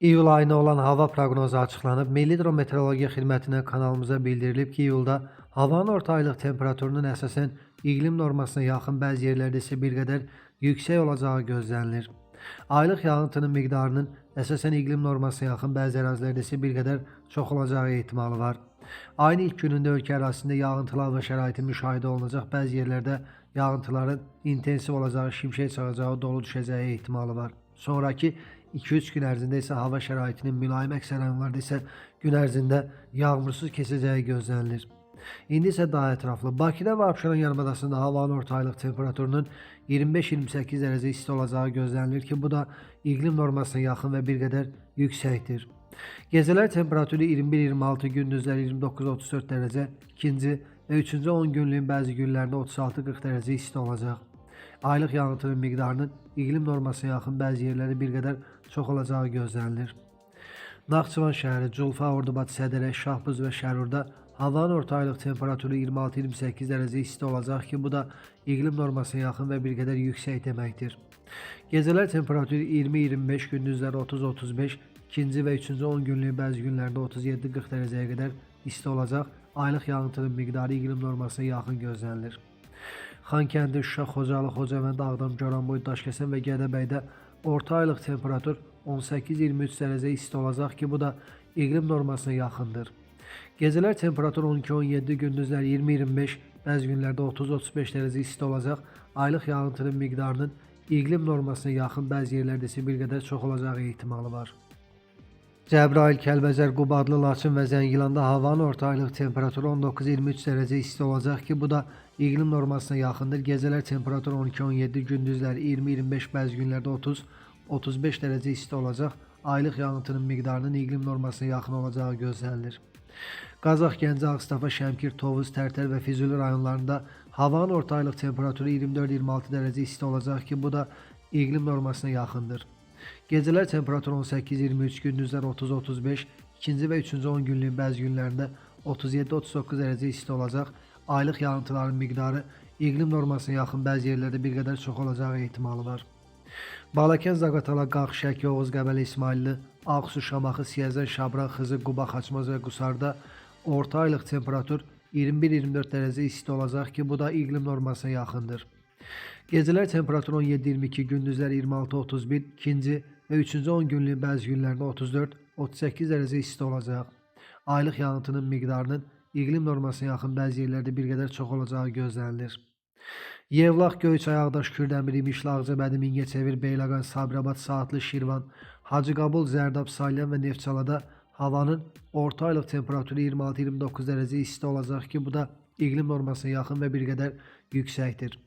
İyul ayına olan hava proqnozu açıqlanıb. Milli Hidrometeorologiya Xidmətindən kanalımıza bildirilib ki, iyulda havanın orta aylıq temperaturunun əsasən iqlim normasına yaxın, bəzi yerlərdə isə bir qədər yüksək olacağı gözlənilir. Aylıq yağıntının miqdarının əsasən iqlim normasına yaxın, bəzi ərazilərdə isə bir qədər çox olacağı ehtimalı var. Ayın ilk günündə ölkə ərazisində yağıntılar və şəraiti müşahidə olunacaq. Bəzi yerlərdə yağıntıların intensiv olacağı, şimşək çaxacağı, dolu düşəcəyi ehtimalı var. Sonraki 2-3 gün ərzində isə hava şəraitinin mülayim əksər rayonlarda isə gün ərzində yağmursuz keçəcəyi gözlənilir. İndi isə daha ətraflı. Bakıda və Abşeron yarımadasında havanın orta aylıq temperaturunun 25-28 dərəcə isti olacağı gözlənilir ki, bu da iqlim normasına yaxın və bir qədər yüksəkdir. Gecələr temperaturu 21-26, gündüzlər 29-34 dərəcə, ikinci və üçüncü 10 günlüyün bəzi günlərində 36-40 dərəcə isti olacaq. Aylıq yağıntının miqdarının iqlim normasına yaxın, bəzi yerlərdə bir qədər çox olacağı gözlənilir. Naxçıvan şəhəri, Culfa, Ordubad, Sədərək, Şahbuz və Şərurda havanın orta aylıq temperaturu 26-28 dərəcə isti olacaq ki, bu da iqlim normasına yaxın və bir qədər yüksək deməkdir. Gecələr temperaturu 20-25, gündüzlər 30-35, ikinci və üçüncü 10 günlük bəzi günlərdə 37-40 dərəcəyə qədər isti olacaq. Aylıq yağıntının miqdarı iqlim normasına yaxın gözlənilir. Xankəndi, Şuşa, Xocalı, Xocavənd, Ağdam, Goranboy, Daşkəsən və Gədəbəydə orta aylıq temperatur 18-23 dərəcə isti olacaq ki, bu da iqlim normasına yaxındır. Gecələr temperatur 12-17, gündüzlər 20-25, bəzi günlərdə 30-35 dərəcə isti olacaq. Aylıq yağıntının miqdarının iqlim normasına yaxın, bəzi yerlərdə isə bir qədər çox olacağı ehtimalı var. Cəbrayıl, Kəlbəcər, Qubadlı, Laçın və Zəngilanda havanın orta aylıq temperaturu 19-23 dərəcə isti olacaq ki, bu da iqlim normasına yaxındır. Gecələr temperatur 12-17, gündüzlər 20-25, bəzi günlərdə 30-35 dərəcə isti olacaq. Aylıq yağıntının miqdarının iqlim normasına yaxın olacağı gözlənilir. Qazax, Gəncə, Ağstafa, Şəmkir, Tovuz, Tərtər və Füzuli rayonlarında havanın orta aylıq temperaturu 24-26 dərəcə isti olacaq ki, bu da iqlim normasına yaxındır. Gecələr temperatur 18-23, gündüzlər 30-35, ikinci və üçüncü 10 günlüyün bəzi günlərində 37-39 dərəcə isti olacaq. Aylıq yağıntıların miqdarı iqlim normasına yaxın, bəzi yerlərdə bir qədər çox olacağı ehtimalı var. Balakən, Zaqatala, Qax, Şəki, Oğuz, Qəbələ, İsmailli, Ağsu, Şamaxı, Siyəzən, Şabran, Xızı, Quba, Xaçmaz və Qusarda orta aylıq temperatur 21-24 dərəcə isti olacaq ki, bu da iqlim normasına yaxındır. Gecələr temperatur 17-22, gündüzlər 26-31, ikinci və üçüncü 10 günlük bəzi günlərdə 34-38 dərəcə isti olacaq. Aylıq yağıntının miqdarının iqlim normasına yaxın, bəzi yerlərdə bir qədər çox olacağı gözlənilir. Yevlax, Göyçay, Ağdaş, Kürdəmir, İmişli, Ağcabədi, Mingəçevir, Beyləqan, Sabirabad, Saatlı, Şirvan, Hacıqabul, Zərdab, Salyan və Neftçalada havanın orta aylıq temperaturu 26-29 dərəcə isti olacaq ki, bu da iqlim normasına yaxın və bir qədər yüksəkdir.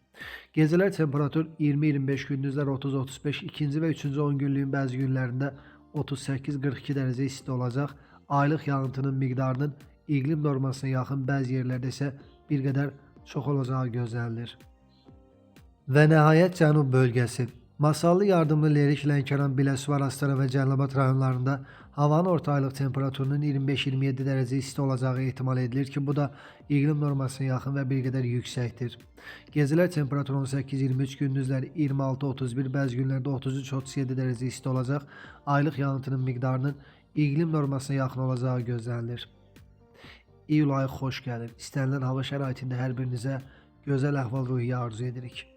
Gecələr temperatur 20-25, gündüzlər 30-35, ikinci və üçüncü 10 günlüyün bəzi günlərində 38-42 dərəcə isti olacaq. Aylıq yağıntının miqdarının iqlim normasına yaxın, bəzi yerlərdə isə bir qədər çox olacağı gözlənilir. Və nəhayət Cənub bölgəsi. Masallı, Yardımlı, Lerik, Lənkəran, Biləsuvar, Astara və Cəlilabad rayonlarında havanın orta aylıq temperaturunun 25-27 dərəcə isti olacağı ehtimal edilir ki, bu da iqlim normasına yaxın və bir qədər yüksəkdir. Gecələr temperatur 18-23, gündüzlər 26-31, bəzi günlərdə 33-37 dərəcə isti olacaq. Aylıq yağıntının miqdarının iqlim normasına yaxın olacağı gözlənilir. İyul ayı xoş gəlir. İstənilən hava şəraitində hər birinizə gözəl əhval-ruhiyyə arzu edirik.